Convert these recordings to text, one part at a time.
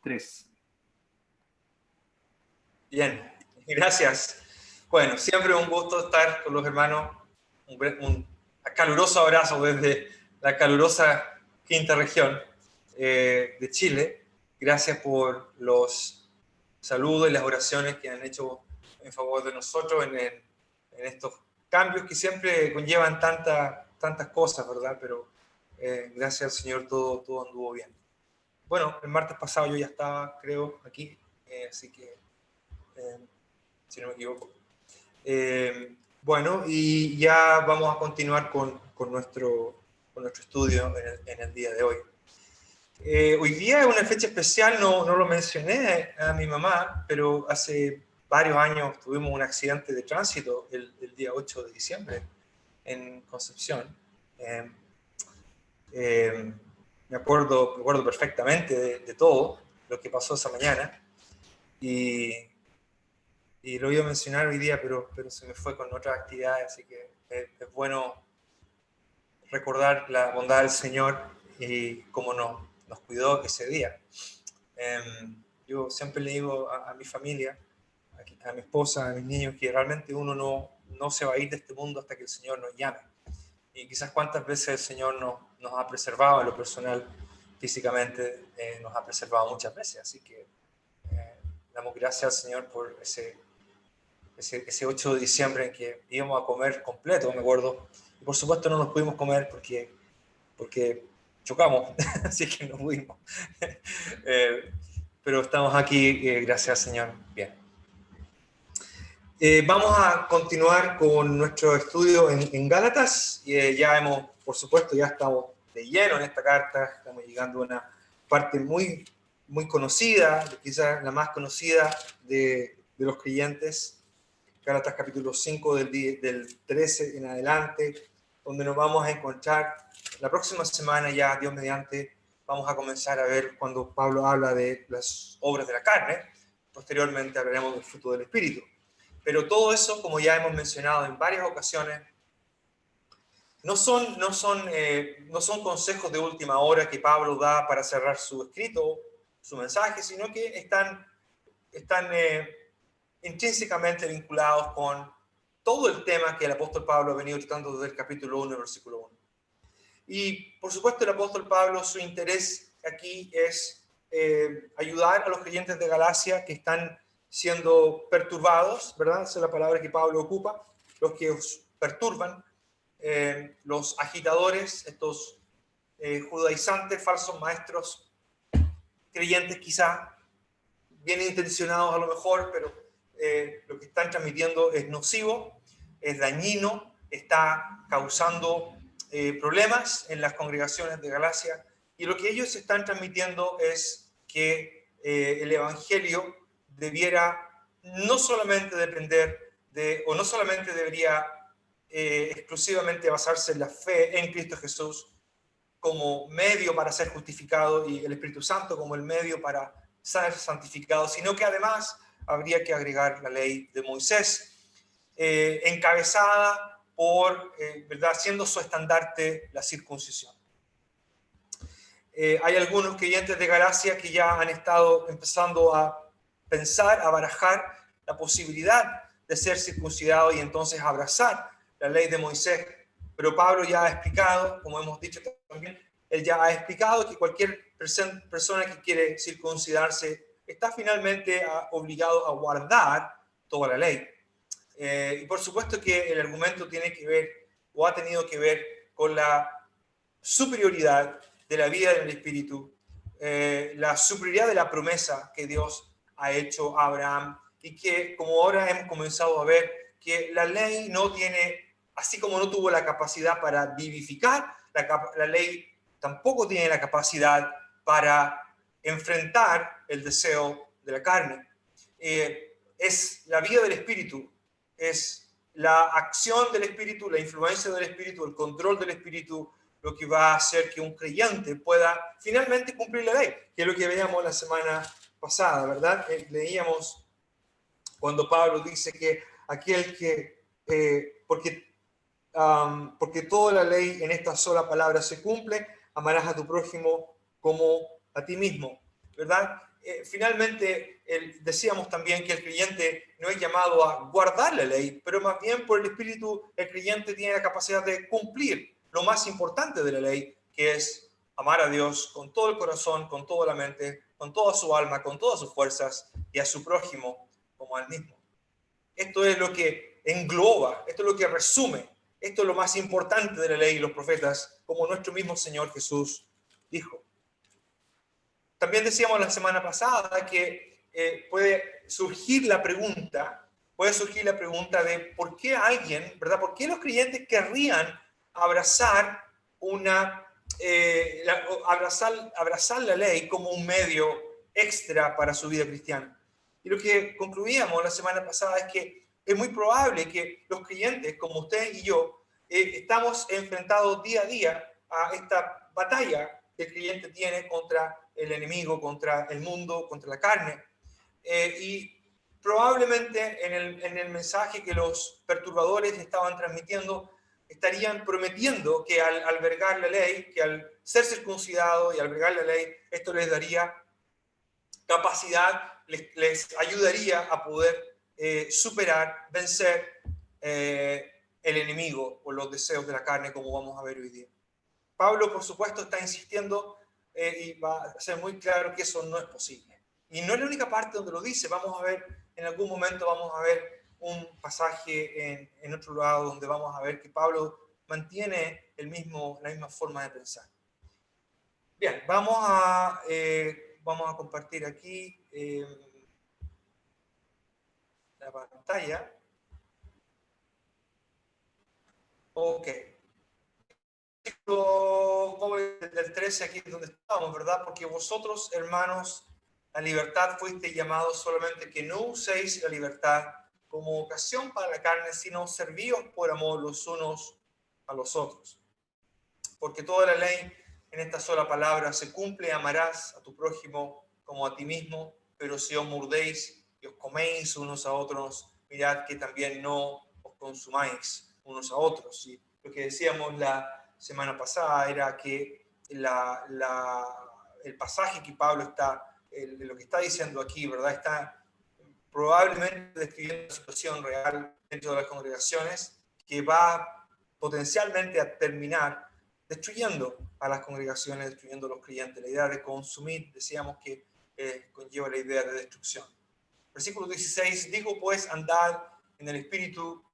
3. Bien, gracias. Bueno, siempre un gusto estar con los hermanos. Un caluroso abrazo desde la calurosa quinta región de Chile. Gracias por los saludos y las oraciones que han hecho en favor de nosotros en estos cambios que siempre conllevan tantas cosas, ¿verdad? Pero gracias al Señor todo anduvo bien. Bueno, el martes pasado yo ya estaba, creo, aquí, así que, si no me equivoco. Bueno, y ya vamos a continuar con nuestro estudio en el día de hoy. Hoy día es una fecha especial, no lo mencioné a mi mamá, pero hace varios años tuvimos un accidente de tránsito el día 8 de diciembre en Concepción. Me acuerdo perfectamente de todo lo que pasó esa mañana y lo iba a mencionar hoy día, pero se me fue con otras actividades, así que es bueno recordar la bondad del Señor y cómo nos cuidó ese día. Yo siempre le digo a mi familia, a mi esposa, a mis niños, que realmente uno no se va a ir de este mundo hasta que el Señor nos llame. Y quizás cuántas veces el Señor nos ha preservado en lo personal, físicamente, nos ha preservado muchas veces. Así que damos gracias al Señor por ese 8 de diciembre en que íbamos a comer completo, me acuerdo. Y por supuesto no nos pudimos comer porque chocamos, así que no pudimos. Pero estamos aquí, gracias al Señor. Bien. Vamos a continuar con nuestro estudio en Gálatas. Por supuesto, ya estamos de lleno en esta carta. Estamos llegando a una parte muy, muy conocida, quizás la más conocida de los creyentes. Gálatas capítulo 5 del 13 en adelante, donde nos vamos a encontrar la próxima semana ya, Dios mediante, vamos a comenzar a ver cuando Pablo habla de las obras de la carne. Posteriormente hablaremos del fruto del Espíritu. Pero todo eso, como ya hemos mencionado en varias ocasiones, no son consejos de última hora que Pablo da para cerrar su escrito, su mensaje, sino que están intrínsecamente vinculados con todo el tema que el apóstol Pablo ha venido tratando desde el capítulo 1, versículo 1. Y, por supuesto, el apóstol Pablo, su interés aquí es ayudar a los creyentes de Galacia que están siendo perturbados, ¿verdad? Esa es la palabra que Pablo ocupa, los que os perturban, los agitadores, estos judaizantes, falsos maestros, creyentes quizá, bien intencionados a lo mejor, pero lo que están transmitiendo es nocivo, es dañino, está causando problemas en las congregaciones de Galacia, y lo que ellos están transmitiendo es que el evangelio debiera no solamente depender o no solamente debería exclusivamente basarse en la fe en Cristo Jesús como medio para ser justificado y el Espíritu Santo como el medio para ser santificado, sino que además habría que agregar la ley de Moisés, encabezada por, ¿verdad?, siendo su estandarte la circuncisión. Hay algunos creyentes de Galacia que ya han estado empezando a pensar, a barajar la posibilidad de ser circuncidado y entonces abrazar la ley de Moisés. Pero Pablo ya ha explicado, como hemos dicho también, él ya ha explicado que cualquier persona que quiere circuncidarse está finalmente obligado a guardar toda la ley. Y por supuesto que el argumento tiene que ver, o ha tenido que ver, con la superioridad de la vida del Espíritu, la superioridad de la promesa que Dios ha hecho a Abraham, y que, como ahora hemos comenzado a ver, que la ley no tiene, así como no tuvo la capacidad para vivificar, la ley tampoco tiene la capacidad para enfrentar el deseo de la carne. Es la vida del Espíritu, es la acción del Espíritu, la influencia del Espíritu, el control del Espíritu, lo que va a hacer que un creyente pueda finalmente cumplir la ley, que es lo que veíamos la semana pasada, ¿verdad? Leíamos cuando Pablo dice que aquel que, porque toda la ley en esta sola palabra se cumple, amarás a tu prójimo como a ti mismo, ¿verdad? finalmente decíamos también que el creyente no es llamado a guardar la ley, pero más bien por el Espíritu el creyente tiene la capacidad de cumplir lo más importante de la ley, que es amar a Dios con todo el corazón, con toda la mente, con toda su alma, con todas sus fuerzas, y a su prójimo como a él mismo. Esto es lo que engloba, esto es lo que resume, esto es lo más importante de la ley y los profetas, como nuestro mismo Señor Jesús dijo. También decíamos la semana pasada que puede surgir la pregunta de por qué alguien, ¿verdad? ¿Por qué los creyentes querrían abrazar abrazar la ley como un medio extra para su vida cristiana? Y lo que concluíamos la semana pasada es que es muy probable que los creyentes, como usted y yo, estamos enfrentados día a día a esta batalla que el creyente tiene contra el enemigo, contra el mundo, contra la carne. Y probablemente en el mensaje que los perturbadores estaban transmitiendo, estarían prometiendo que al albergar la ley, que al ser circuncidado y albergar la ley, esto les daría capacidad, les ayudaría a poder superar, vencer el enemigo o los deseos de la carne, como vamos a ver hoy día. Pablo, por supuesto, está insistiendo y va a ser muy claro que eso no es posible. Y no es la única parte donde lo dice. Vamos a ver, en algún momento vamos a ver un pasaje en otro lado donde vamos a ver que Pablo mantiene la misma forma de pensar. Bien, vamos a compartir aquí la pantalla. Ok. Del 13 aquí donde estamos, ¿verdad? Porque vosotros, hermanos, la libertad fuisteis llamados, solamente que no uséis la libertad como ocasión para la carne, sino servíos por amor los unos a los otros. Porque toda la ley en esta sola palabra se cumple: amarás a tu prójimo como a ti mismo. Pero si os mordéis y os coméis unos a otros, mirad que también no os consumáis unos a otros. Y lo que decíamos la semana pasada era que el pasaje que Pablo está, lo que está diciendo aquí, ¿verdad? Está probablemente describiendo una situación real dentro de las congregaciones que va potencialmente a terminar destruyendo a las congregaciones, destruyendo a los creyentes. La idea de consumir, decíamos que conlleva la idea de destrucción. Versículo 16, digo pues, andad en el Espíritu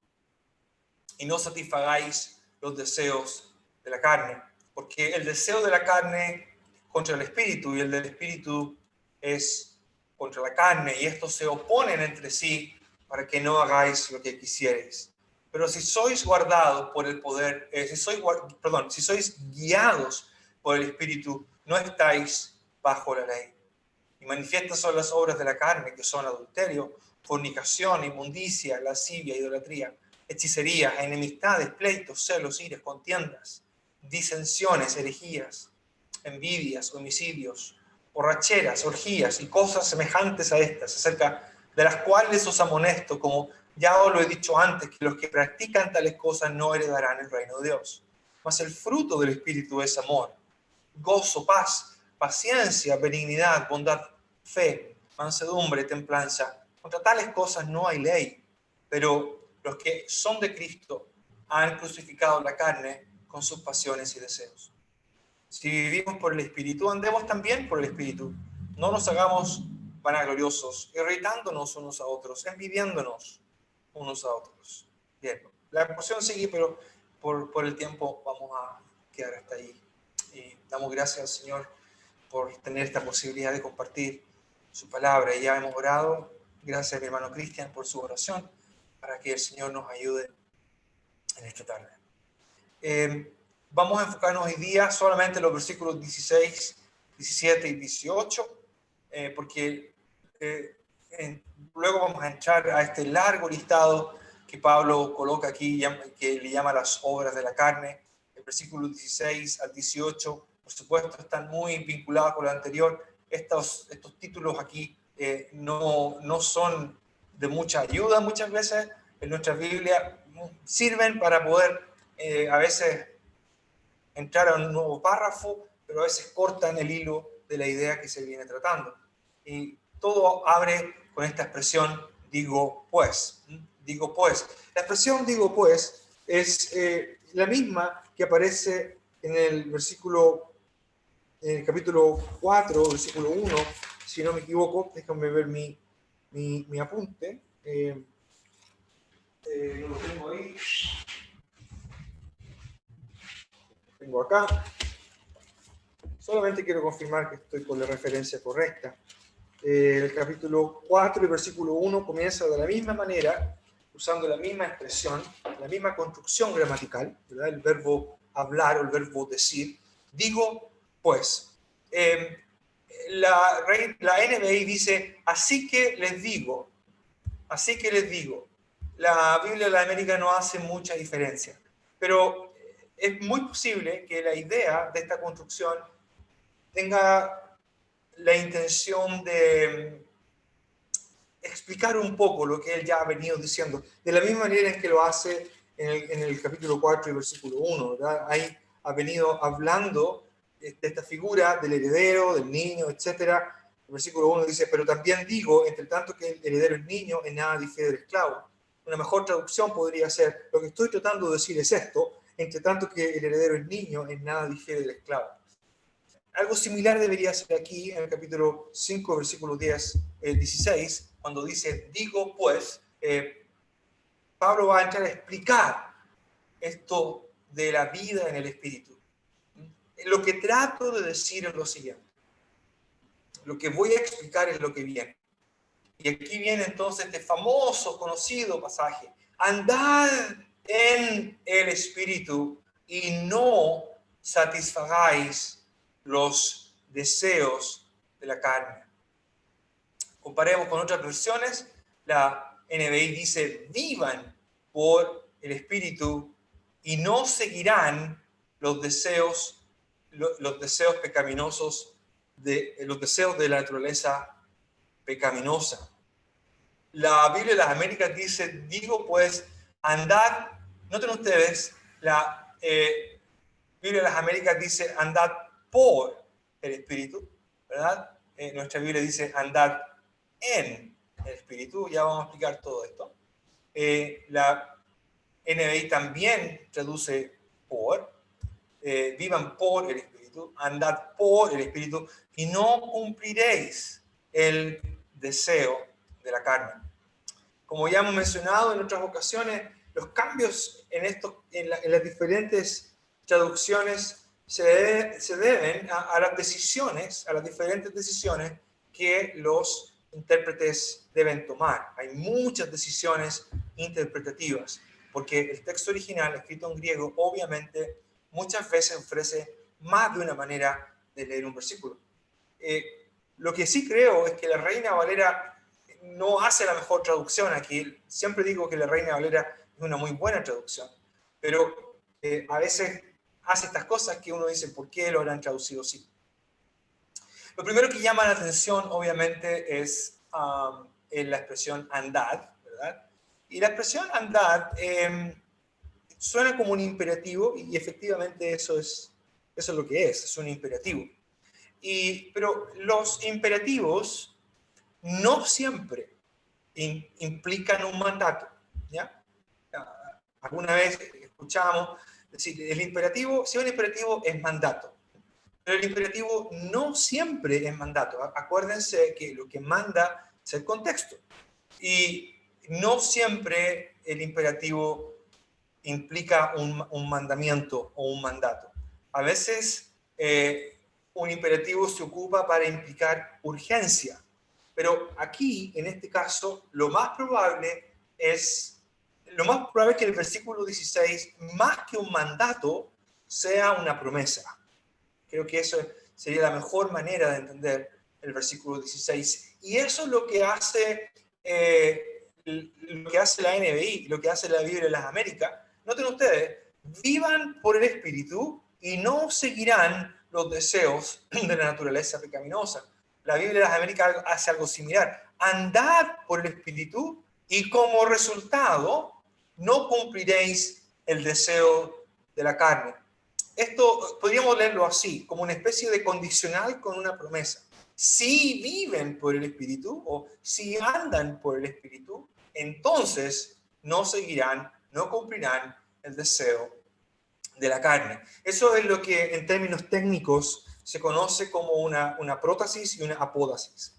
y no satisfagáis los deseos de la carne, porque el deseo de la carne contra el Espíritu y el del Espíritu es contra la carne, y estos se oponen entre sí para que no hagáis lo que quisierais. Pero si sois guardados por el poder, si sois guiados por el Espíritu, no estáis bajo la ley. Y manifiestas son las obras de la carne, que son adulterio, fornicación, inmundicia, lascivia, idolatría, hechicerías, enemistades, pleitos, celos, iras, contiendas, disensiones, herejías, envidias, homicidios, borracheras, orgías y cosas semejantes a estas, acerca de las cuales os amonesto, como ya os lo he dicho antes, que los que practican tales cosas no heredarán el reino de Dios. Mas el fruto del Espíritu es amor, gozo, paz, paciencia, benignidad, bondad, fe, mansedumbre, templanza. Contra tales cosas no hay ley, pero los que son de Cristo han crucificado la carne con sus pasiones y deseos. Si vivimos por el Espíritu, andemos también por el Espíritu. No nos hagamos vanagloriosos, irritándonos unos a otros, envidiándonos unos a otros. Bien, la porción sigue, pero por el tiempo vamos a quedar hasta ahí. Y damos gracias al Señor por tener esta posibilidad de compartir su palabra. Y ya hemos orado. Gracias a mi hermano Cristian por su oración, para que el Señor nos ayude en esta tarde. Vamos a enfocarnos hoy día solamente en los versículos 16, 17 y 18, porque luego vamos a entrar a este largo listado que Pablo coloca aquí, que le llama las obras de la carne. El versículo 16 al 18, por supuesto, están muy vinculados con lo anterior. Estos títulos aquí no son de mucha ayuda muchas veces en nuestra Biblia. Sirven para poder a veces entrar a un nuevo párrafo, pero a veces cortan el hilo de la idea que se viene tratando. Y todo abre con esta expresión, digo pues. Digo pues. La expresión digo pues es la misma que aparece en el versículo, en el capítulo 4, versículo 1, si no me equivoco. Déjame ver mi apunte. No lo tengo ahí. Lo tengo acá. Solamente quiero confirmar que estoy con la referencia correcta. El capítulo 4 y versículo 1 comienza de la misma manera, usando la misma expresión, la misma construcción gramatical, ¿verdad? El verbo hablar o el verbo decir. Digo, pues. La NBI dice, así que les digo. Así que les digo. La Biblia de la América no hace mucha diferencia, pero es muy posible que la idea de esta construcción tenga la intención de explicar un poco lo que él ya ha venido diciendo, de la misma manera en que lo hace en el capítulo 4 y versículo 1, ¿verdad? Ahí ha venido hablando de esta figura del heredero, del niño, etcétera. El versículo 1 dice, pero también digo, entre tanto que el heredero es niño, en nada difiere del esclavo. Una mejor traducción podría ser, lo que estoy tratando de decir es esto, entre tanto que el heredero es niño, en nada difiere del esclavo. Algo similar debería ser aquí en el capítulo 5, versículo 16, cuando dice, digo pues, Pablo va a entrar a explicar esto de la vida en el Espíritu. Lo que trato de decir es lo siguiente. Lo que voy a explicar es lo que viene. Y aquí viene entonces este famoso, conocido pasaje. Andad en el Espíritu y no satisfagáis los deseos de la carne. Comparemos con otras versiones. La NBI dice, vivan por el Espíritu y no seguirán los deseos pecaminosos, los deseos de la naturaleza pecaminosa. La Biblia de las Américas dice, digo pues, andad, noten ustedes, la Biblia de las Américas dice, andad por el Espíritu, ¿verdad? Nuestra Biblia dice, andad en el Espíritu, ya vamos a explicar todo esto. La NBI también traduce por, vivan por el Espíritu, andad por el Espíritu y no cumpliréis el deseo de la carne. Como ya hemos mencionado en otras ocasiones, los cambios en las diferentes traducciones se deben a las decisiones, a las diferentes decisiones que los intérpretes deben tomar. Hay muchas decisiones interpretativas, porque el texto original, escrito en griego, obviamente muchas veces ofrece más de una manera de leer un versículo. Lo que sí creo es que la Reina Valera no hace la mejor traducción aquí. Siempre digo que la Reina Valera es una muy buena traducción, pero a veces hace estas cosas que uno dice, ¿por qué lo habrán traducido así? Lo primero que llama la atención, obviamente, es la expresión andad, ¿verdad? Y la expresión andad suena como un imperativo y efectivamente eso es lo que es un imperativo. Pero los imperativos no siempre implican un mandato, ¿ya? Alguna vez escuchamos decir, el imperativo, si un imperativo es mandato, pero el imperativo no siempre es mandato. Acuérdense que lo que manda es el contexto. Y no siempre el imperativo implica un mandamiento o un mandato. A veces un imperativo se ocupa para implicar urgencia. Pero aquí, en este caso, lo más probable es que el versículo 16, más que un mandato, sea una promesa. Creo que eso sería la mejor manera de entender el versículo 16. Y eso es lo que hace la NBI, lo que hace la Biblia de las Américas. Noten ustedes, vivan por el Espíritu y no seguirán los deseos de la naturaleza pecaminosa. La Biblia de las Américas hace algo similar. Andad por el Espíritu y como resultado no cumpliréis el deseo de la carne. Esto podríamos leerlo así, como una especie de condicional con una promesa. si viven por el Espíritu o si andan por el Espíritu, entonces no seguirán, no cumplirán el deseo de la carne. Eso es lo que en términos técnicos se conoce como una prótesis y una apóstasis.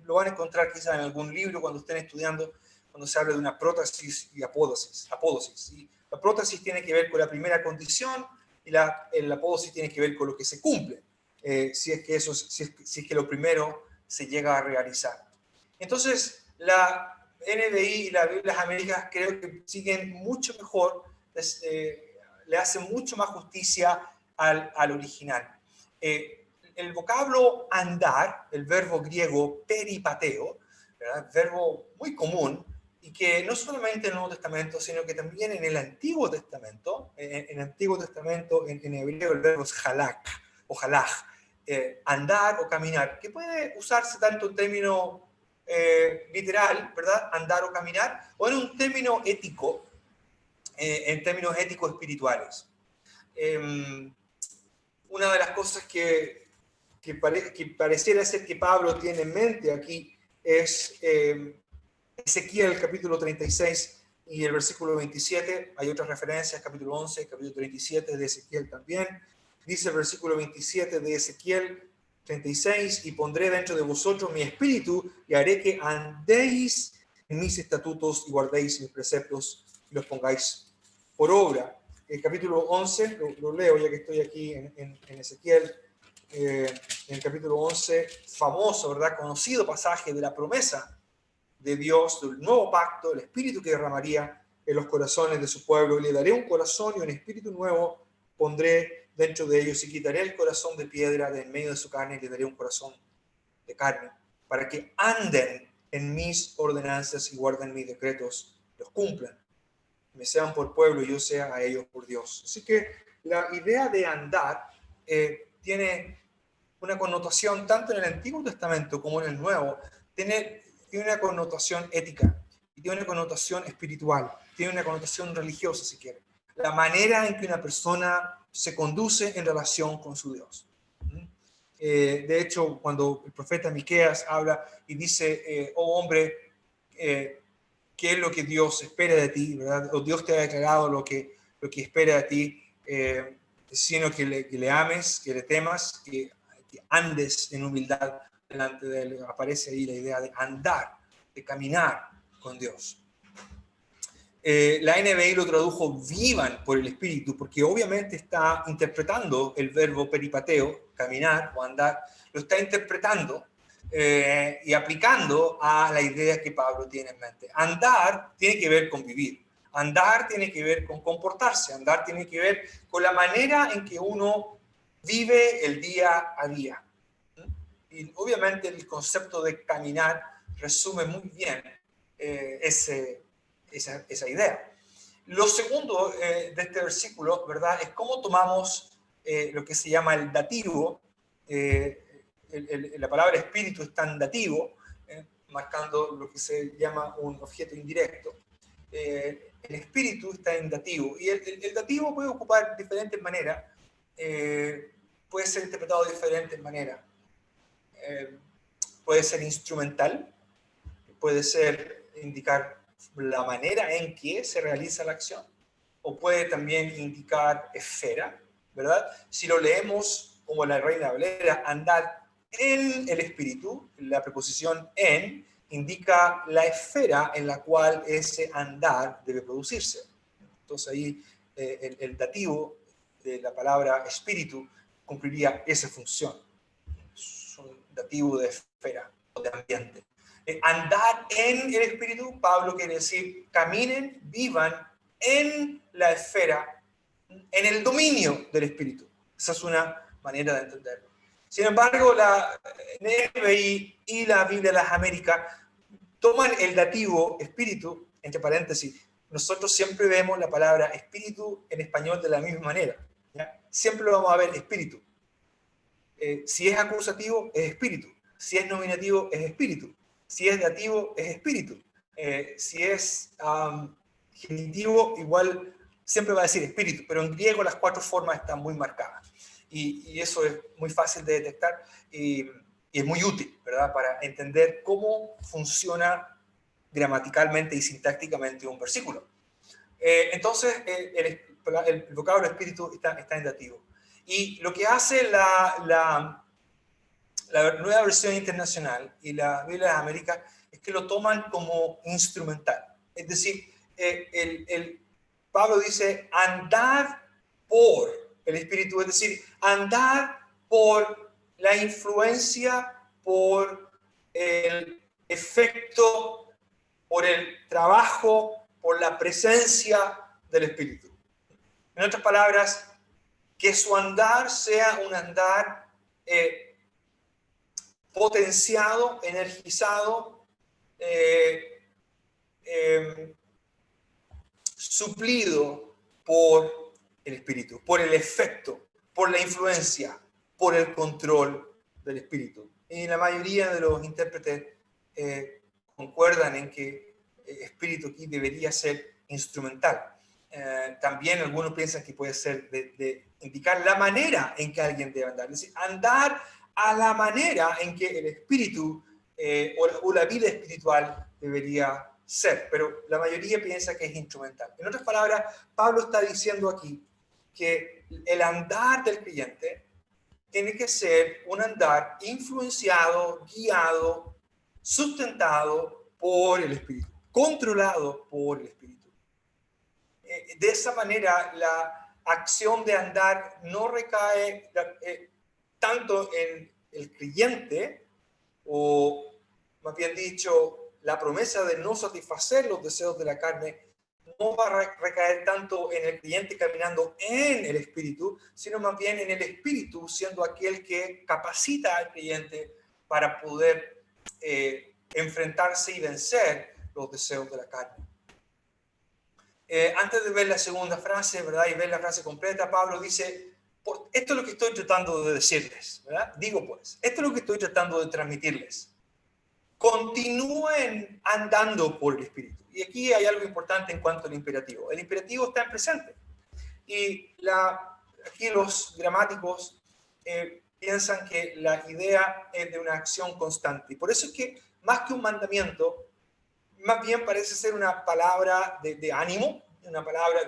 Lo van a encontrar quizá en algún libro cuando estén estudiando, cuando se habla de una prótesis y apóstasis. Y la prótesis tiene que ver con la primera condición y la apóstasis tiene que ver con lo que se cumple, si es que lo primero se llega a realizar. Entonces, la NBI y la Biblia de las Américas creo que siguen mucho mejor, le hacen mucho más justicia al original. El vocablo andar, el verbo griego peripateo, ¿verdad? Verbo muy común y que no solamente en el Nuevo Testamento, sino que también en el Antiguo Testamento, en el Antiguo Testamento en hebreo el verbo es halak o halaj, andar o caminar, que puede usarse tanto en término literal, ¿verdad? Andar o caminar, o en un término ético, en términos éticos espirituales. Una de las cosas que pareciera ser que Pablo tiene en mente aquí es Ezequiel capítulo 36 y el versículo 27. Hay otras referencias, capítulo 11, capítulo 37 de Ezequiel también. Dice el versículo 27 de Ezequiel 36, y pondré dentro de vosotros mi espíritu y haré que andéis en mis estatutos y guardéis mis preceptos y los pongáis por obra. El capítulo 11, lo leo ya que estoy aquí en Ezequiel, en el capítulo 11, famoso, ¿verdad? Conocido pasaje de la promesa de Dios, del nuevo pacto, el espíritu que derramaría en los corazones de su pueblo. Le daré un corazón y un espíritu nuevo pondré dentro de ellos y quitaré el corazón de piedra de en medio de su carne y le daré un corazón de carne para que anden en mis ordenanzas y guarden mis decretos, los cumplan. Me sean por pueblo y yo sea a ellos por Dios. Así que la idea de andar tiene una connotación tanto en el Antiguo Testamento como en el Nuevo. Tiene una connotación ética y tiene una connotación espiritual, tiene una connotación religiosa, si quiere. La manera en que una persona se conduce en relación con su Dios. De hecho, cuando el profeta Miqueas habla y dice, oh hombre, qué es lo que Dios espera de ti, ¿verdad? O Dios te ha declarado lo que espera de ti, sino que le ames, que le temas, que andes en humildad delante de él. Aparece ahí la idea de andar, de caminar con Dios. La NBI lo tradujo vivan por el Espíritu, porque obviamente está interpretando el verbo peripateo, caminar o andar, lo está interpretando y aplicando a la idea que Pablo tiene en mente. Andar tiene que ver con vivir, andar tiene que ver con comportarse, andar tiene que ver con la manera en que uno vive el día a día. Y obviamente el concepto de caminar resume muy bien esa idea. Lo segundo de este versículo, ¿verdad?, es cómo tomamos lo que se llama el dativo. La palabra espíritu está en dativo, marcando lo que se llama un objeto indirecto. El espíritu está en dativo, y el dativo puede ocupar diferentes maneras, puede ser interpretado de diferentes maneras. Puede ser instrumental, puede ser indicar la manera en que se realiza la acción, o puede también indicar esfera, ¿verdad? Si lo leemos como la Reina Valera, andar en el espíritu, la preposición en indica la esfera en la cual ese andar debe producirse. Entonces ahí el dativo de la palabra espíritu cumpliría esa función. Es un dativo de esfera o de ambiente. Andar en el espíritu, Pablo quiere decir, caminen, vivan en la esfera, en el dominio del espíritu. Esa es una manera de entenderlo. Sin embargo, la NBI y la Biblia de las Américas toman el dativo espíritu, entre paréntesis. Nosotros siempre vemos la palabra espíritu en español de la misma manera, ¿ya? Siempre lo vamos a ver espíritu. Si es acusativo, es espíritu. Si es nominativo, es espíritu. Si es dativo, es espíritu. Si es genitivo, igual siempre va a decir espíritu, pero en griego las cuatro formas están muy marcadas. Y eso es muy fácil de detectar. y es muy útil, ¿verdad?, para entender cómo funciona gramaticalmente y sintácticamente un versículo. Entonces, el vocablo espíritu está en dativo. Y lo que hace la nueva versión internacional y la Biblia de América es que lo toman como instrumental. Es decir, Pablo dice, andad por el espíritu, es decir, andad por la influencia, por el efecto, por el trabajo, por la presencia del espíritu. En otras palabras, que su andar sea un andar potenciado, energizado, suplido por el espíritu, por el efecto, por la influencia, por el control del espíritu. Y la mayoría de los intérpretes concuerdan en que el espíritu aquí debería ser instrumental. También algunos piensan que puede ser de indicar la manera en que alguien debe andar, es decir, andar a la manera en que el espíritu o la vida espiritual debería ser, pero la mayoría piensa que es instrumental. En otras palabras, Pablo está diciendo aquí que el andar del creyente tiene que ser un andar influenciado, guiado, sustentado por el Espíritu, controlado por el Espíritu. De esa manera, la acción de andar no recae tanto en el creyente, o más bien dicho, la promesa de no satisfacer los deseos de la carne no va a recaer tanto en el creyente caminando en el Espíritu, sino más bien en el Espíritu siendo aquel que capacita al creyente para poder enfrentarse y vencer los deseos de la carne. Antes de ver la segunda frase, ¿verdad?, y ver la frase completa, Pablo dice, esto es lo que estoy tratando de decirles, ¿verdad? Digo pues, esto es lo que estoy tratando de transmitirles. Continúen andando por el Espíritu. Y aquí hay algo importante en cuanto al imperativo. El imperativo está en presente. Y aquí los gramáticos piensan que la idea es de una acción constante. Y por eso es que, más que un mandamiento, más bien parece ser una palabra de ánimo, una palabra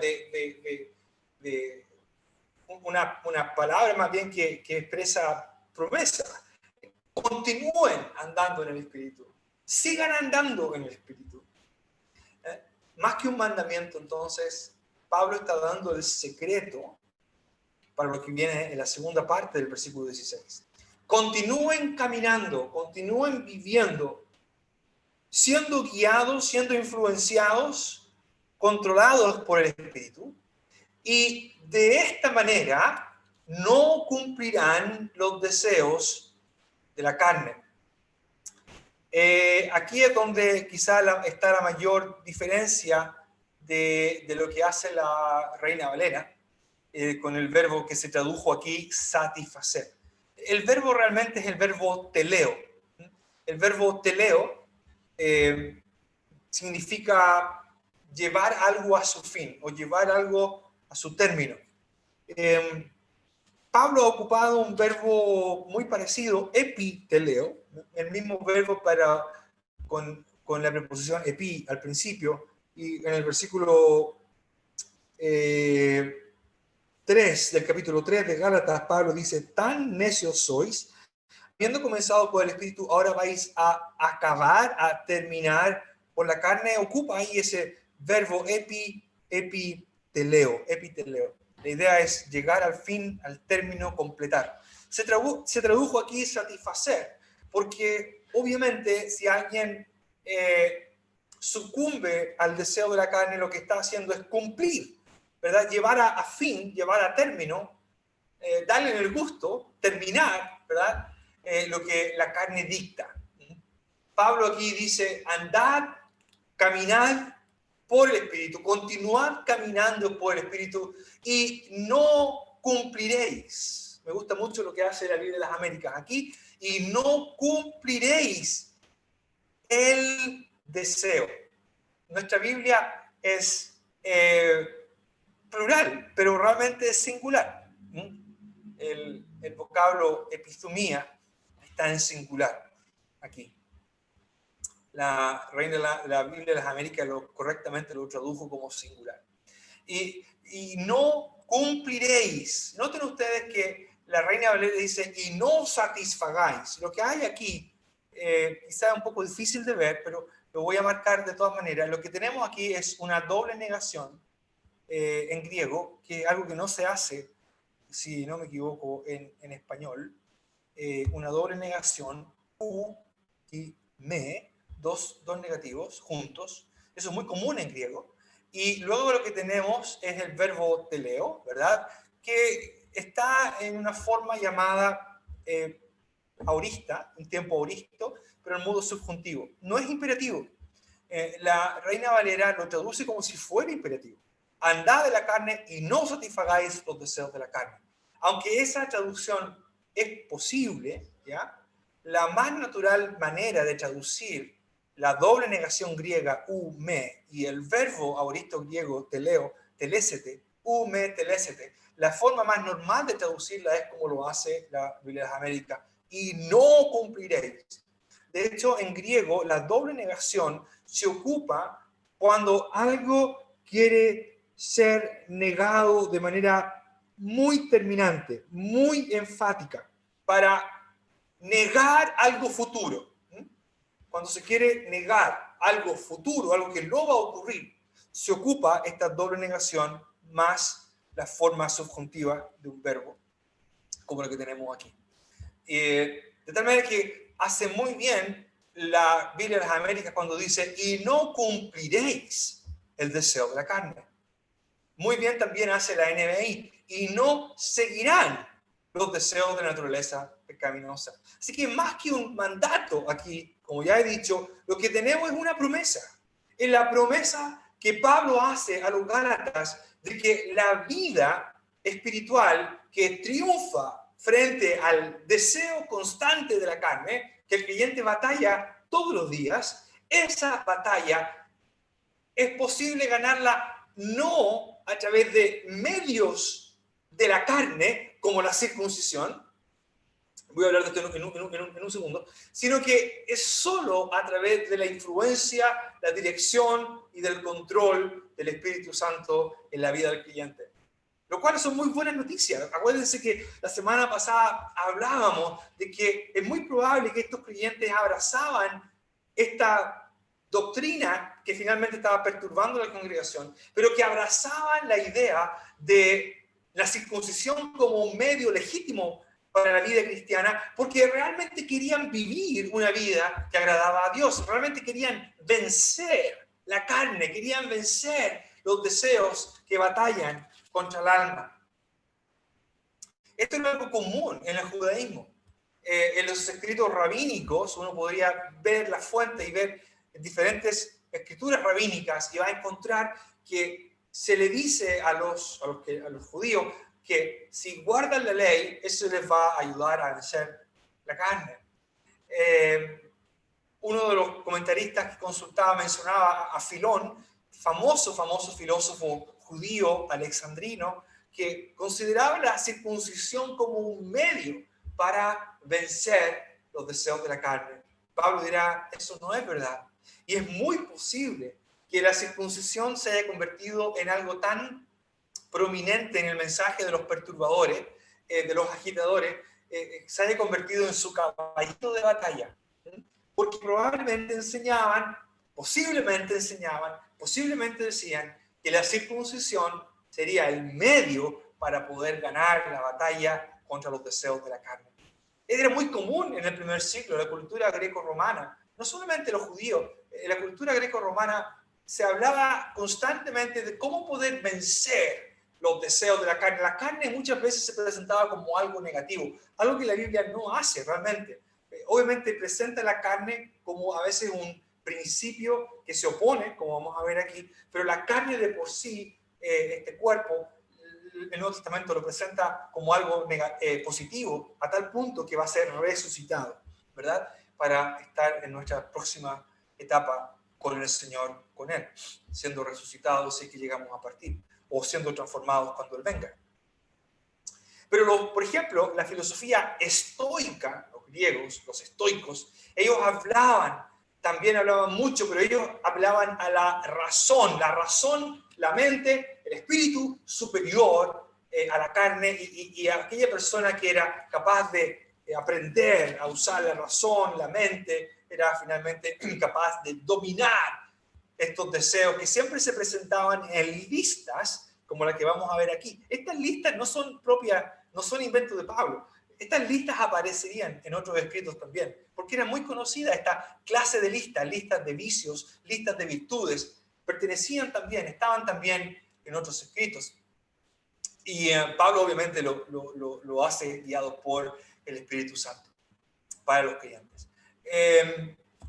una palabra más bien que expresa promesa. Continúen andando en el Espíritu. Sigan andando en el Espíritu. Más que un mandamiento, entonces, Pablo está dando el secreto para lo que viene en la segunda parte del versículo 16. Continúen caminando, continúen viviendo, siendo guiados, siendo influenciados, controlados por el Espíritu, y de esta manera no cumplirán los deseos de la carne. Aquí es donde quizá está la mayor diferencia de lo que hace la Reina Valera con el verbo que se tradujo aquí, satisfacer. El verbo realmente es el verbo teleo. El verbo teleo significa llevar algo a su fin o llevar algo a su término. Pablo ha ocupado un verbo muy parecido, epiteleo, el mismo verbo con la preposición epi al principio, y en el versículo 3 del capítulo 3 de Gálatas, Pablo dice, tan necios sois, habiendo comenzado por el Espíritu, ahora vais a acabar, a terminar por la carne. Ocupa ahí ese verbo epiteleo. La idea es llegar al fin, al término, completar. Se tradujo aquí satisfacer, porque obviamente si alguien sucumbe al deseo de la carne, lo que está haciendo es cumplir, ¿verdad? Llevar a fin, llevar a término, darle el gusto, terminar, ¿verdad? Lo que la carne dicta. Pablo aquí dice, andad, caminad por el Espíritu, continuad caminando por el Espíritu y no cumpliréis. Me gusta mucho lo que hace la Biblia de las Américas aquí, y no cumpliréis el deseo. Nuestra Biblia es plural, pero realmente es singular. El vocablo epistomía está en singular aquí. La Reina de la Biblia de las Américas correctamente lo tradujo como singular. Y no cumpliréis. Noten ustedes que la Reina Valera dice, y no satisfagáis. Lo que hay aquí, quizá es un poco difícil de ver, pero lo voy a marcar de todas maneras. Lo que tenemos aquí es una doble negación en griego, que es algo que no se hace, si no me equivoco, en español. Una doble negación, u y me, dos negativos juntos. Eso es muy común en griego. Y luego lo que tenemos es el verbo teleo, ¿verdad? Que está en una forma llamada aorista, un tiempo aoristo, pero en modo subjuntivo. No es imperativo. La Reina Valera lo traduce como si fuera imperativo. Andad de la carne y no satisfagáis los deseos de la carne. Aunque esa traducción es posible, ¿ya? La más natural manera de traducir la doble negación griega u me y el verbo aoristo griego teleo, telésete, u me telésete, la forma más normal de traducirla es como lo hace la Biblia de las Américas, y no cumpliréis. De hecho, en griego, la doble negación se ocupa cuando algo quiere ser negado de manera muy terminante, muy enfática, para negar algo futuro. Cuando se quiere negar algo futuro, algo que no va a ocurrir, se ocupa esta doble negación más la forma subjuntiva de un verbo, como lo que tenemos aquí. De tal manera que hace muy bien la Biblia de las Américas cuando dice, y no cumpliréis el deseo de la carne. Muy bien también hace la NBI, y no seguirán los deseos de la naturaleza pecaminosa. Así que más que un mandato aquí, como ya he dicho, lo que tenemos es una promesa. Es la promesa que Pablo hace a los Gálatas de que la vida espiritual que triunfa frente al deseo constante de la carne, que el creyente batalla todos los días, esa batalla es posible ganarla no a través de medios de la carne, como la circuncisión, voy a hablar de esto en un segundo, sino que es solo a través de la influencia, la dirección y del control del Espíritu Santo en la vida del creyente. Lo cual son muy buenas noticias. Acuérdense que la semana pasada hablábamos de que es muy probable que estos creyentes abrazaban esta doctrina que finalmente estaba perturbando la congregación, pero que abrazaban la idea de la circuncisión como un medio legítimo para la vida cristiana, porque realmente querían vivir una vida que agradaba a Dios, realmente querían vencer la carne, querían vencer los deseos que batallan contra el alma. Esto es algo común en el judaísmo. En los escritos rabínicos uno podría ver la fuente y ver diferentes escrituras rabínicas y va a encontrar que se le dice a los judíos que si guardan la ley, eso les va a ayudar a vencer la carne. Uno de los comentaristas que consultaba mencionaba a Filón, famoso filósofo judío alexandrino, que consideraba la circuncisión como un medio para vencer los deseos de la carne. Pablo dirá, eso no es verdad. Y es muy posible que la circuncisión se haya convertido en algo tan prominente en el mensaje de los perturbadores, de los agitadores, se haya convertido en su caballito de batalla. Porque probablemente posiblemente decían que la circuncisión sería el medio para poder ganar la batalla contra los deseos de la carne. Era muy común en el primer siglo, en la cultura greco-romana, no solamente los judíos, en la cultura greco-romana se hablaba constantemente de cómo poder vencer los deseos de la carne. La carne muchas veces se presentaba como algo negativo, algo que la Biblia no hace realmente. Obviamente presenta la carne como a veces un principio que se opone, como vamos a ver aquí, pero la carne de por sí, este cuerpo, el Nuevo Testamento lo presenta como algo positivo, a tal punto que va a ser resucitado, ¿verdad? Para estar en nuestra próxima etapa con el Señor, con Él, siendo resucitados si es que llegamos a partir, o siendo transformados cuando Él venga. Pero, por ejemplo, la filosofía estoica, griegos, los estoicos, ellos también hablaban mucho, pero ellos hablaban a la razón, la mente, el espíritu superior a la carne y a aquella persona que era capaz de aprender a usar la razón, la mente, era finalmente capaz de dominar estos deseos que siempre se presentaban en listas como la que vamos a ver aquí. Estas listas no son propias, no son inventos de Pablo. Estas listas aparecerían en otros escritos también, porque era muy conocida esta clase de listas, listas de vicios, listas de virtudes, estaban también en otros escritos. Y Pablo obviamente lo hace guiado por el Espíritu Santo para los creyentes.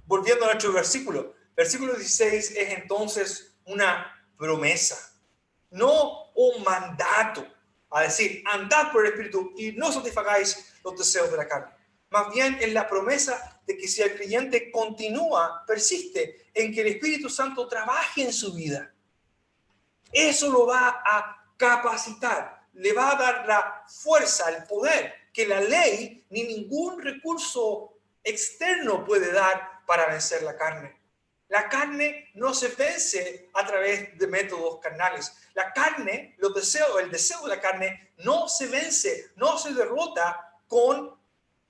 Volviendo a nuestro versículo 16 es entonces una promesa, no un mandato, a decir, andad por el Espíritu y no satisfagáis los deseos de la carne. Más bien es la promesa de que si el creyente continúa, persiste en que el Espíritu Santo trabaje en su vida, eso lo va a capacitar, le va a dar la fuerza, el poder que la ley ni ningún recurso externo puede dar para vencer la carne. La carne no se vence a través de métodos carnales. La carne, el deseo de la carne no se vence, no se derrota con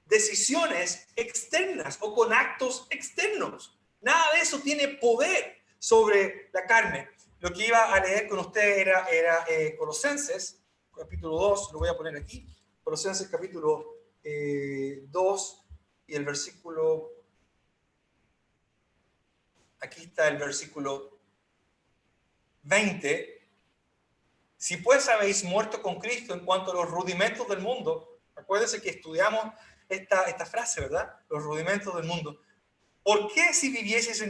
decisiones externas o con actos externos. Nada de eso tiene poder sobre la carne. Lo que iba a leer con usted era Colosenses, capítulo 2, lo voy a poner aquí. Colosenses, capítulo 2, y el versículo, aquí está el versículo 20. Si pues habéis muerto con Cristo en cuanto a los rudimentos del mundo, acuérdense que estudiamos esta frase, ¿verdad? Los rudimentos del mundo. ¿Por qué si vivieseis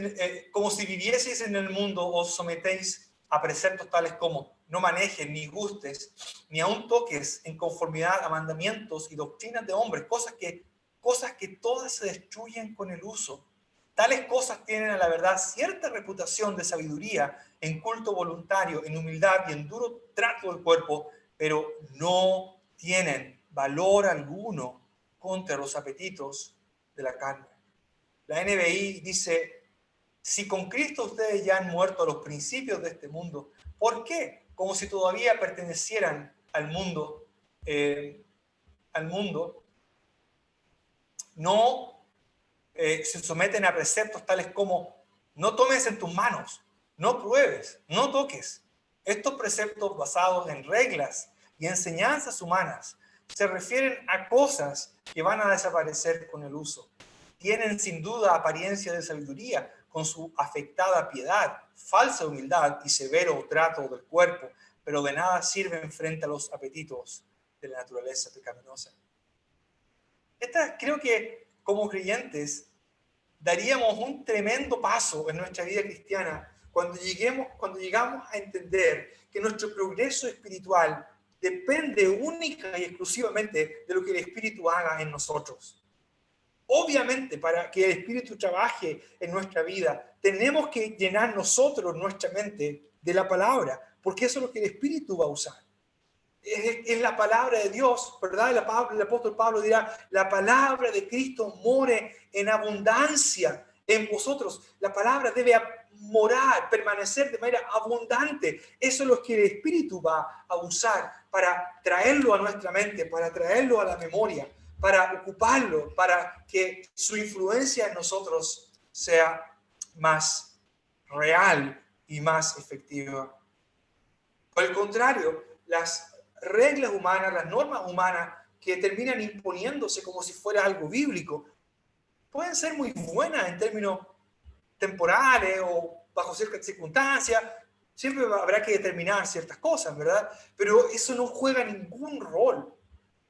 como si vivieseis en el mundo os sometéis a preceptos tales como no manejes, ni gustes, ni aun toques en conformidad a mandamientos y doctrinas de hombres, cosas que todas se destruyen con el uso? Tales cosas tienen a la verdad cierta reputación de sabiduría en culto voluntario, en humildad y en duro trato del cuerpo, pero no tienen valor alguno contra los apetitos de la carne. La NBI dice, si con Cristo ustedes ya han muerto a los principios de este mundo, ¿por qué? Como si todavía pertenecieran al mundo, no se someten a preceptos tales como no tomes en tus manos, no pruebes, no toques. Estos preceptos basados en reglas y enseñanzas humanas se refieren a cosas que van a desaparecer con el uso. Tienen sin duda apariencia de sabiduría con su afectada piedad, falsa humildad y severo trato del cuerpo, pero de nada sirven frente a los apetitos de la naturaleza pecaminosa. Creo que como creyentes daríamos un tremendo paso en nuestra vida cristiana cuando llegamos a entender que nuestro progreso espiritual depende única y exclusivamente de lo que el Espíritu haga en nosotros. Obviamente, para que el Espíritu trabaje en nuestra vida, tenemos que llenar nosotros nuestra mente de la palabra, porque eso es lo que el Espíritu va a usar. Es la palabra de Dios, ¿verdad? El apóstol Pablo dirá, la palabra de Cristo more en abundancia en vosotros. La palabra debe morar, permanecer de manera abundante. Eso es lo que el Espíritu va a usar para traerlo a nuestra mente, para traerlo a la memoria, para ocuparlo, para que su influencia en nosotros sea más real y más efectiva. Por el contrario, las reglas humanas, las normas humanas que terminan imponiéndose como si fuera algo bíblico, pueden ser muy buenas en términos temporales o bajo ciertas circunstancias. Siempre habrá que determinar ciertas cosas, ¿verdad? Pero eso no juega ningún rol,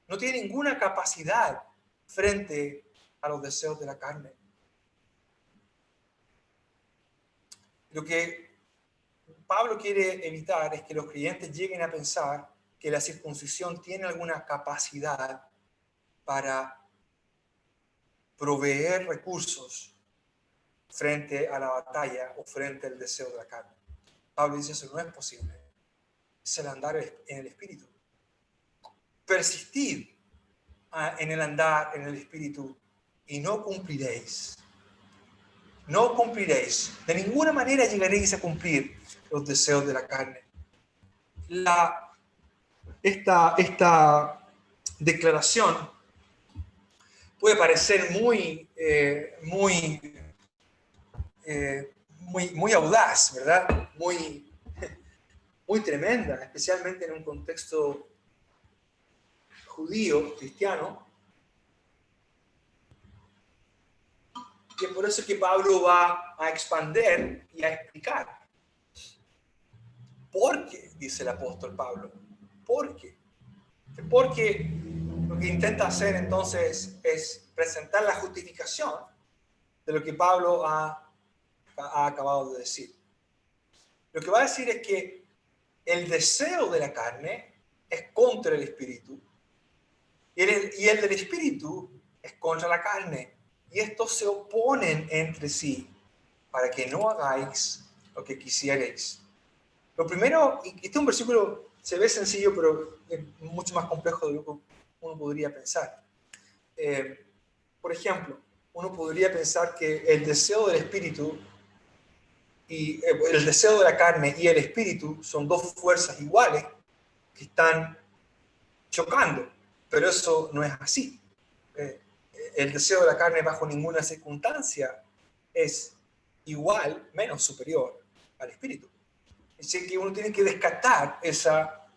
no tiene ninguna capacidad frente a los deseos de la carne. Lo que Pablo quiere evitar es que los creyentes lleguen a pensar que la circuncisión tiene alguna capacidad para proveer recursos frente a la batalla o frente al deseo de la carne. Pablo dice eso no es posible. Es el andar en el Espíritu. Persistir en el andar en el Espíritu y no cumpliréis. No cumpliréis. De ninguna manera llegaréis a cumplir los deseos de la carne. Esta declaración puede parecer muy audaz, ¿verdad? Muy tremenda, especialmente en un contexto judío, cristiano. Y es por eso que Pablo va a expander y a explicar. ¿Por qué? Dice el apóstol Pablo. ¿Por qué? Porque lo que intenta hacer entonces es presentar la justificación de lo que Pablo ha acabado de decir. Lo que va a decir es que el deseo de la carne es contra el espíritu y el del espíritu es contra la carne. Y estos se oponen entre sí para que no hagáis lo que quisierais. Lo primero, y este es un versículo, se ve sencillo, pero es mucho más complejo de lo que uno podría pensar. Por ejemplo, uno podría pensar que el deseo del espíritu y el deseo de la carne y el espíritu son dos fuerzas iguales que están chocando, pero eso no es así. El deseo de la carne bajo ninguna circunstancia es igual, menos superior al espíritu. Así que uno tiene que descartar esa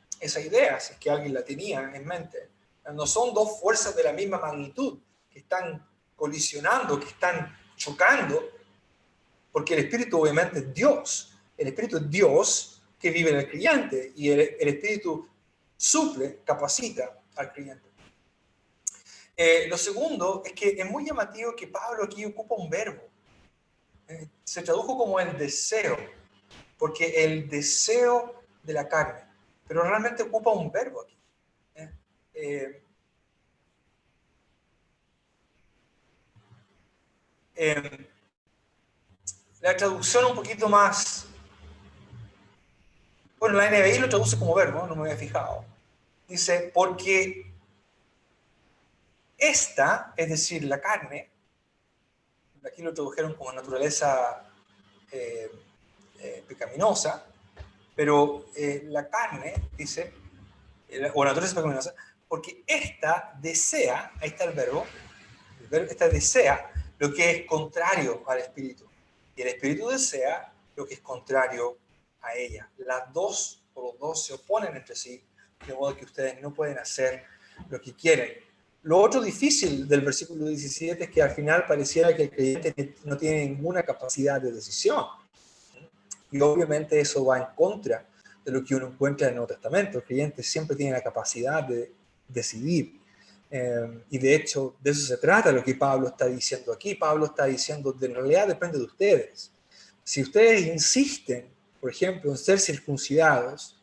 idea, si es que alguien la tenía en mente. No son dos fuerzas de la misma magnitud que están colisionando, que están chocando, porque el espíritu obviamente es Dios. El espíritu es Dios que vive en el creyente y el espíritu suple, capacita al creyente. Lo segundo es que es muy llamativo que Pablo aquí ocupa un verbo. Se tradujo como el deseo, porque el deseo de la carne, pero realmente ocupa un verbo aquí. La traducción un poquito más, bueno, la NBI lo traduce como verbo, no me había fijado. Dice, porque esta, es decir, la carne, aquí lo tradujeron como naturaleza pecaminosa, pero la carne, dice, o naturaleza pecaminosa, porque esta desea, ahí está el verbo, esta desea lo que es contrario al espíritu, y el espíritu desea lo que es contrario a ella. Las dos, o los dos, se oponen entre sí, de modo que ustedes no pueden hacer lo que quieren. Lo otro difícil del versículo 17 es que al final pareciera que el creyente no tiene ninguna capacidad de decisión. Y obviamente eso va en contra de lo que uno encuentra en el Nuevo Testamento. El creyente siempre tiene la capacidad de decidir. Y de hecho, de eso se trata lo que Pablo está diciendo aquí. Pablo está diciendo, en realidad depende de ustedes. Si ustedes insisten, por ejemplo, en ser circuncidados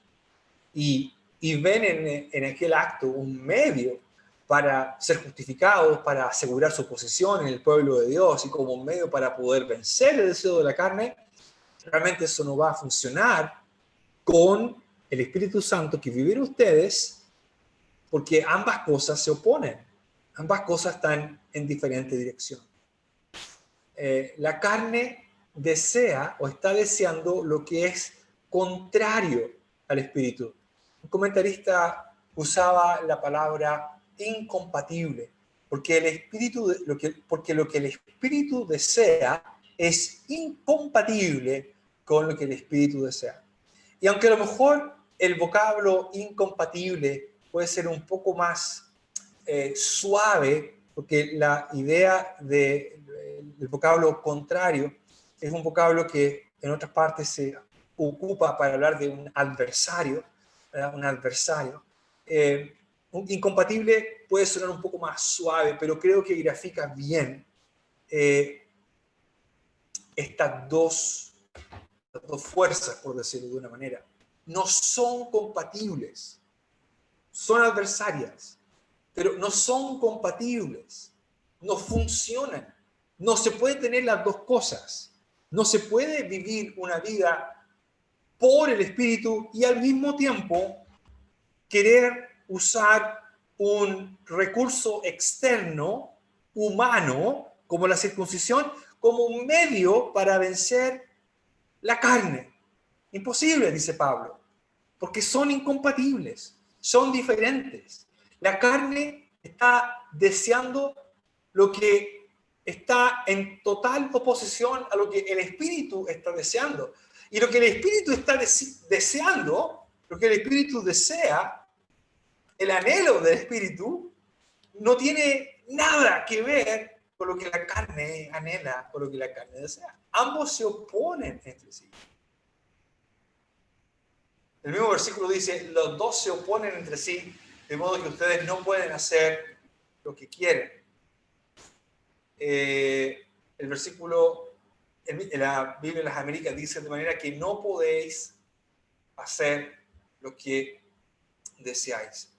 y ven en aquel acto un medio para ser justificados, para asegurar su posición en el pueblo de Dios y como un medio para poder vencer el deseo de la carne, realmente eso no va a funcionar con el Espíritu Santo que vive en ustedes, porque ambas cosas se oponen, ambas cosas están en diferente dirección. La carne desea o está deseando lo que es contrario al Espíritu. Un comentarista usaba la palabra incompatible, porque lo que el Espíritu desea es incompatible con lo que el Espíritu desea. Y aunque a lo mejor el vocablo incompatible puede ser un poco más suave, porque la idea del vocablo contrario es un vocablo que en otras partes se ocupa para hablar de un adversario, ¿verdad? Un adversario. Un incompatible puede sonar un poco más suave, pero creo que grafica bien estas dos fuerzas, por decirlo de una manera. No son compatibles, son adversarias, pero no son compatibles, no funcionan. No se puede tener las dos cosas. No se puede vivir una vida por el Espíritu y al mismo tiempo querer usar un recurso externo humano, como la circuncisión, como un medio para vencer la carne. Imposible, dice Pablo, porque son incompatibles, son diferentes. La carne está deseando lo que está en total oposición a lo que el espíritu está deseando. Y lo que el espíritu está deseando, lo que el espíritu desea, el anhelo del espíritu, no tiene nada que ver con lo que la carne anhela o lo que la carne desea. Ambos se oponen entre sí. El mismo versículo dice, los dos se oponen entre sí, de modo que ustedes no pueden hacer lo que quieren. El versículo en la Biblia de las Américas dice de manera que no podéis hacer lo que deseáis.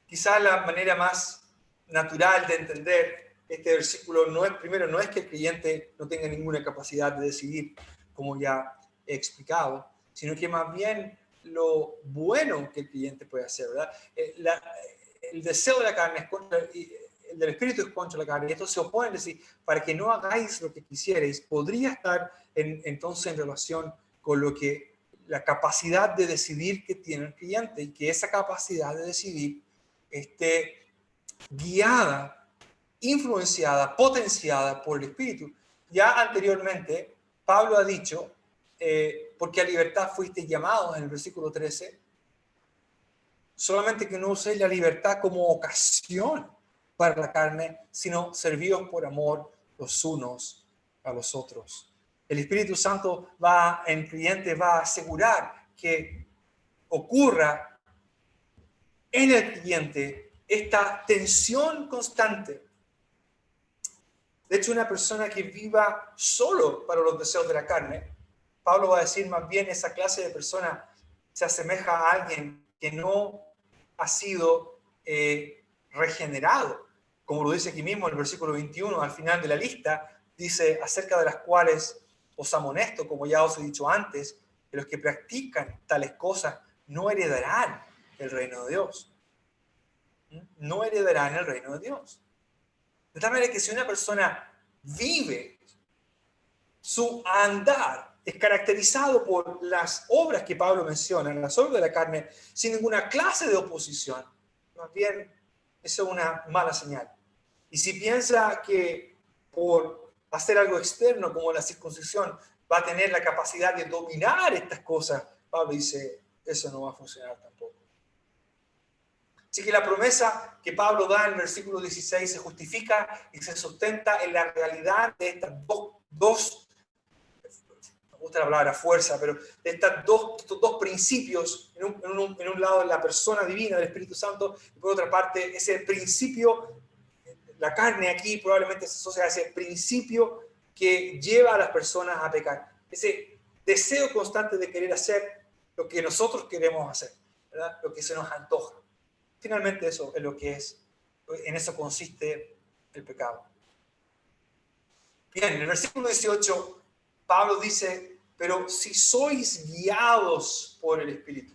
Quizás la manera más natural de entender este versículo no es, primero, no es que el creyente no tenga ninguna capacidad de decidir, como ya he explicado, sino que más bien lo bueno que el creyente puede hacer, ¿verdad? El deseo de la carne es contra, el del espíritu es contra la carne, y esto se opone, es decir, para que no hagáis lo que quisierais, podría estar entonces en relación con lo que la capacidad de decidir que tiene el creyente, y que esa capacidad de decidir esté guiada, influenciada, potenciada por el Espíritu. Ya anteriormente, Pablo ha dicho, porque a libertad fuiste llamados en el versículo 13, solamente que no uséis la libertad como ocasión para la carne, sino servíos por amor los unos a los otros. El Espíritu Santo en el creyente va a asegurar que ocurra en el creyente esta tensión constante. De hecho, una persona que viva solo para los deseos de la carne, Pablo va a decir más bien esa clase de persona se asemeja a alguien que no ha sido regenerado. Como lo dice aquí mismo en el versículo 21, al final de la lista, dice acerca de las cuales os amonesto, como ya os he dicho antes, que los que practican tales cosas no heredarán el reino de Dios. No heredarán el reino de Dios. De tal manera que si una persona vive, su andar es caracterizado por las obras que Pablo menciona, las obras de la carne, sin ninguna clase de oposición, más bien eso es una mala señal. Y si piensa que por hacer algo externo como la circuncisión va a tener la capacidad de dominar estas cosas, Pablo dice, eso no va a funcionar tampoco. Así que la promesa que Pablo da en el versículo 16 se justifica y se sustenta en la realidad de estas dos me gusta la palabra fuerza, pero de estos dos principios, en un lado la persona divina del Espíritu Santo, y por otra parte ese principio, la carne aquí probablemente se asocia a ese principio que lleva a las personas a pecar, ese deseo constante de querer hacer lo que nosotros queremos hacer, ¿verdad? Lo que se nos antoja. Finalmente eso es lo que es, en eso consiste el pecado. Bien, en el versículo 18, Pablo dice, pero si sois guiados por el Espíritu,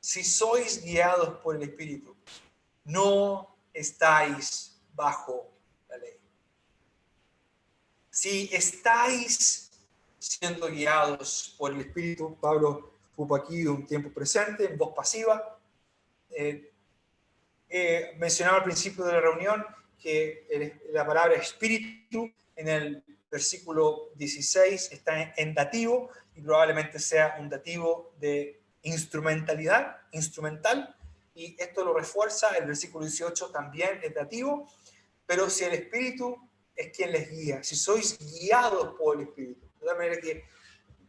si sois guiados por el Espíritu, no estáis bajo la ley. Si estáis siendo guiados por el Espíritu, Pablo ocupa aquí un tiempo presente, en voz pasiva. Mencionaba al principio de la reunión que la palabra espíritu en el versículo 16 está en dativo y probablemente sea un dativo de instrumental, y esto lo refuerza el versículo 18 también es dativo, pero si el espíritu es quien les guía, si sois guiados por el espíritu, de tal manera que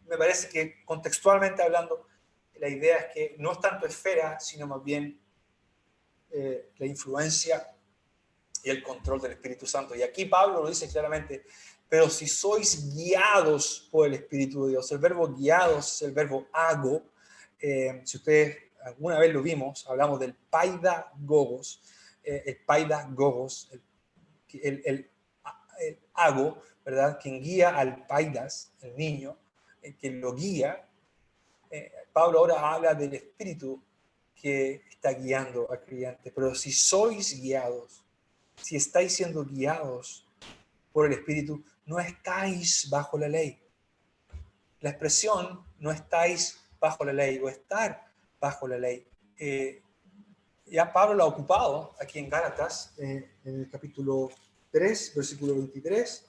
me parece que contextualmente hablando la idea es que no es tanto esfera, sino más bien la influencia y el control del Espíritu Santo. Y aquí Pablo lo dice claramente, pero si sois guiados por el Espíritu de Dios, el verbo guiados es el verbo ago. Si ustedes alguna vez lo vimos, hablamos del paidagogos, el paidagogos, el ago, ¿verdad? Quien guía al paidas, el niño, quien lo guía. Pablo ahora habla del Espíritu que está guiando al creyente. Pero si sois guiados, si estáis siendo guiados por el Espíritu, no estáis bajo la ley. La expresión no estáis bajo la ley o estar bajo la ley. Ya Pablo lo ha ocupado aquí en Gálatas, en el capítulo 3, versículo 23.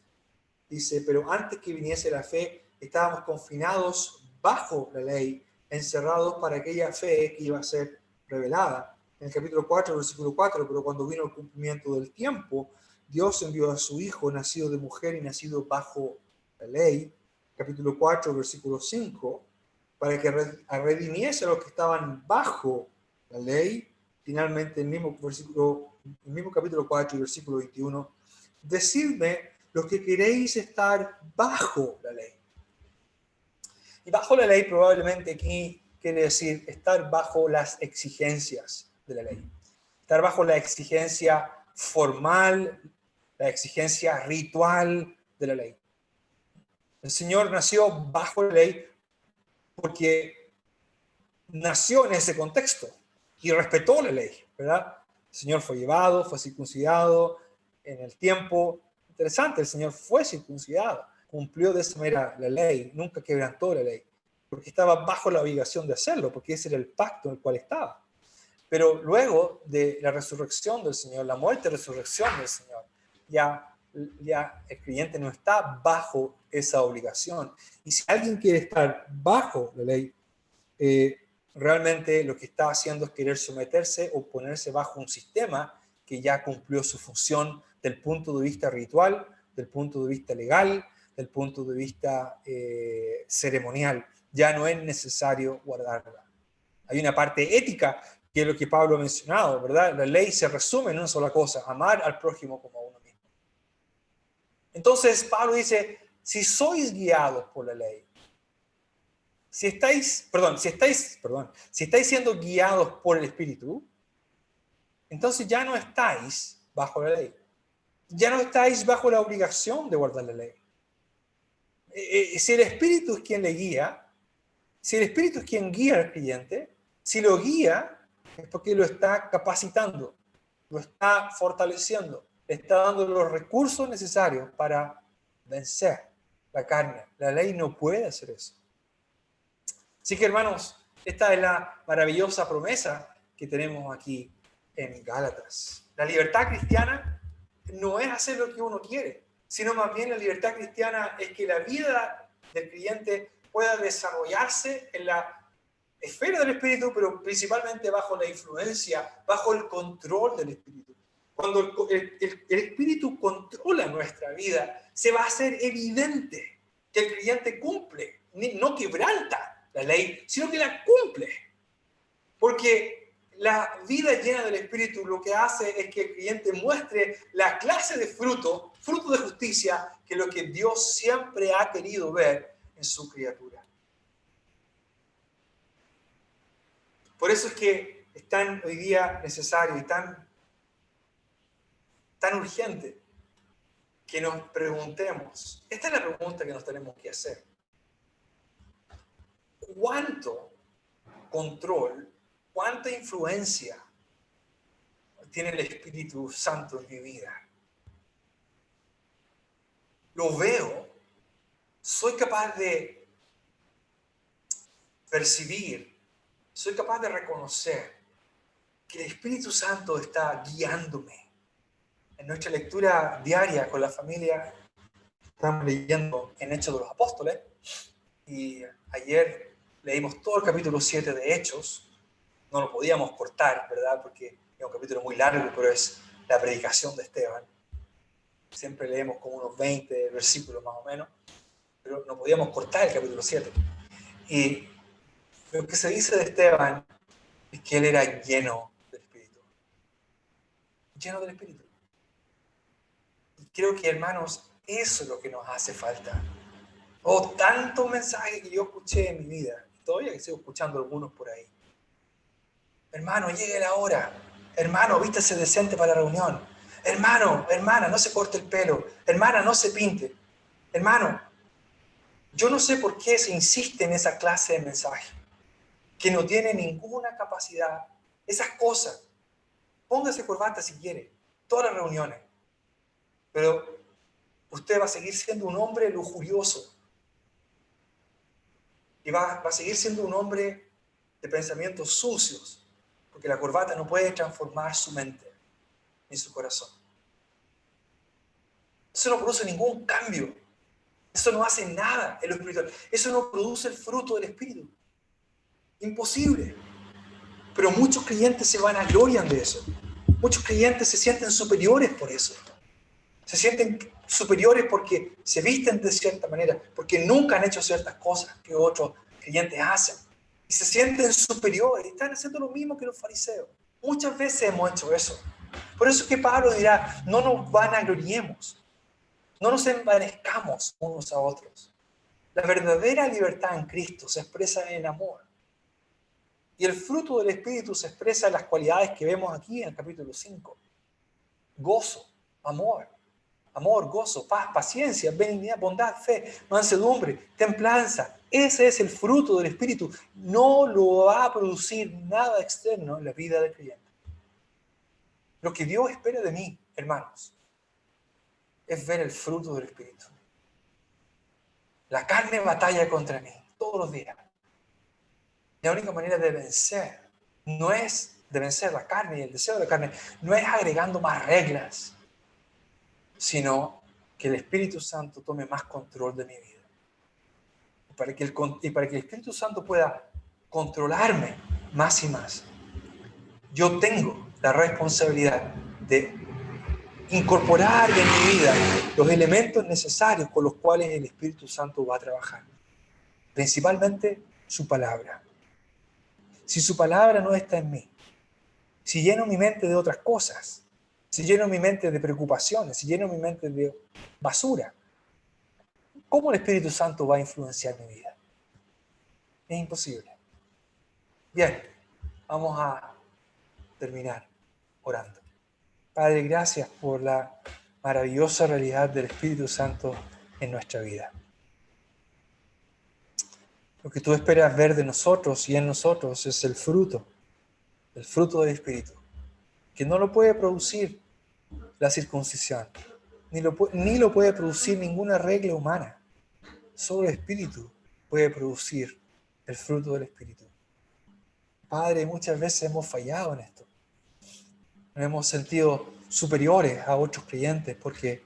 Dice, pero antes que viniese la fe, estábamos confinados bajo la ley, encerrados para aquella fe que iba a ser revelada. En el capítulo 4, versículo 4, pero cuando vino el cumplimiento del tiempo, Dios envió a su Hijo, nacido de mujer y nacido bajo la ley, capítulo 4, versículo 5, para que redimiese a los que estaban bajo la ley. Finalmente, el mismo capítulo 4 y versículo 21, decidme los que queréis estar bajo la ley. Y bajo la ley probablemente aquí quiere decir estar bajo las exigencias de la ley. Estar bajo la exigencia formal, la exigencia ritual de la ley. El Señor nació bajo la ley porque nació en ese contexto y respetó la ley, ¿verdad? El Señor fue llevado, fue circuncidado en el tiempo. Interesante, el Señor fue circuncidado, cumplió de esa manera la ley, nunca quebrantó la ley, porque estaba bajo la obligación de hacerlo, porque ese era el pacto en el cual estaba. Pero luego de la resurrección del Señor, la muerte y resurrección del Señor, ya el creyente no está bajo esa obligación. Y si alguien quiere estar bajo la ley, realmente lo que está haciendo es querer someterse o ponerse bajo un sistema que ya cumplió su función del punto de vista ritual, del punto de vista legal, del punto de vista ceremonial. Ya no es necesario guardarla. Hay una parte ética, que es lo que Pablo ha mencionado, ¿verdad? La ley se resume en una sola cosa: amar al prójimo como a uno mismo. Entonces Pablo dice, si sois guiados por la ley, si estáis siendo guiados por el Espíritu, entonces ya no estáis bajo la ley. Ya no estáis bajo la obligación de guardar la ley. Si el Espíritu es quien le guía, si el Espíritu es quien guía al creyente, si lo guía es porque lo está capacitando, lo está fortaleciendo, le está dando los recursos necesarios para vencer la carne. La ley no puede hacer eso. Así que, hermanos, esta es la maravillosa promesa que tenemos aquí en Gálatas. La libertad cristiana no es hacer lo que uno quiere, sino más bien la libertad cristiana es que la vida del creyente pueda desarrollarse en la esfera del Espíritu, pero principalmente bajo la influencia, bajo el control del Espíritu. Cuando el Espíritu controla nuestra vida, se va a hacer evidente que el creyente cumple, no quebranta la ley, sino que la cumple. Porque la vida llena del Espíritu lo que hace es que el creyente muestre la clase de fruto de justicia, que es lo que Dios siempre ha querido ver en su criatura. Por eso es que es tan hoy día necesario y tan urgente que nos preguntemos. Esta es la pregunta que nos tenemos que hacer. ¿Cuánto control, cuánta influencia tiene el Espíritu Santo en mi vida? Lo veo, soy capaz de percibir, soy capaz de reconocer que el Espíritu Santo está guiándome. En nuestra lectura diaria con la familia estamos leyendo en Hechos de los Apóstoles y ayer leímos todo el capítulo 7 de Hechos. No lo podíamos cortar, ¿verdad? Porque es un capítulo muy largo, pero es la predicación de Esteban. Siempre leemos como unos 20 versículos más o menos, pero no podíamos cortar el capítulo 7. Y lo que se dice de Esteban es que él era lleno del Espíritu. Lleno del Espíritu. Y creo que, hermanos, eso es lo que nos hace falta. Oh, tantos mensajes que yo escuché en mi vida, todavía que sigo escuchando algunos por ahí. Hermano, llegue la hora. Hermano, vístase decente para la reunión. Hermano, hermana, no se corte el pelo. Hermana, no se pinte. Hermano, yo no sé por qué se insiste en esa clase de mensaje, que no tiene ninguna capacidad. Esas cosas. Póngase corbata si quiere. todas las reuniones. Pero usted va a seguir siendo un hombre lujurioso. Y va a seguir siendo un hombre de pensamientos sucios. Porque la corbata no puede transformar su mente ni su corazón. Eso no produce ningún cambio. Eso no hace nada en lo espiritual. Eso no produce el fruto del Espíritu. Imposible. Pero muchos creyentes se vanaglorian de eso. Muchos creyentes se sienten superiores por eso. Se sienten superiores porque se visten de cierta manera, porque nunca han hecho ciertas cosas que otros creyentes hacen. Y se sienten superiores. Están haciendo lo mismo que los fariseos. Muchas veces hemos hecho eso. Por eso es que Pablo dirá, no nos vanagloriemos. No nos envanezcamos unos a otros. La verdadera libertad en Cristo se expresa en amor. Y el fruto del Espíritu se expresa en las cualidades que vemos aquí en el capítulo 5. Gozo, amor, gozo, paz, paciencia, benignidad, bondad, fe, mansedumbre, templanza. Ese es el fruto del Espíritu. No lo va a producir nada externo en la vida del creyente. Lo que Dios espera de mí, hermanos, es ver el fruto del Espíritu. La carne batalla contra mí todos los días. La única manera de vencer no es de vencer la carne y el deseo de la carne, no es agregando más reglas, sino que el Espíritu Santo tome más control de mi vida. Y para que el Espíritu Santo pueda controlarme más y más, yo tengo la responsabilidad de incorporar en mi vida los elementos necesarios con los cuales el Espíritu Santo va a trabajar. Principalmente su palabra. Si su palabra no está en mí, si lleno mi mente de otras cosas, si lleno mi mente de preocupaciones, si lleno mi mente de basura, ¿cómo el Espíritu Santo va a influenciar mi vida? Es imposible. Bien, vamos a terminar orando. Padre, gracias por la maravillosa realidad del Espíritu Santo en nuestra vida. Lo que tú esperas ver de nosotros y en nosotros es el fruto del Espíritu, que no lo puede producir la circuncisión, ni lo puede producir ninguna regla humana. Solo el Espíritu puede producir el fruto del Espíritu. Padre, muchas veces hemos fallado en esto. Nos hemos sentido superiores a otros creyentes porque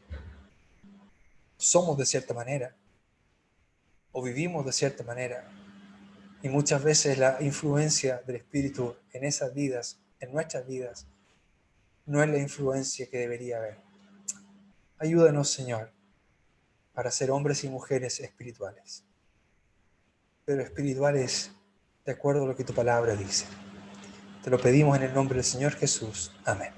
somos de cierta manera o vivimos de cierta manera. Y muchas veces la influencia del Espíritu en esas vidas, en nuestras vidas, no es la influencia que debería haber. Ayúdanos, Señor, para ser hombres y mujeres espirituales. Pero espirituales de acuerdo a lo que tu palabra dice. Te lo pedimos en el nombre del Señor Jesús. Amén.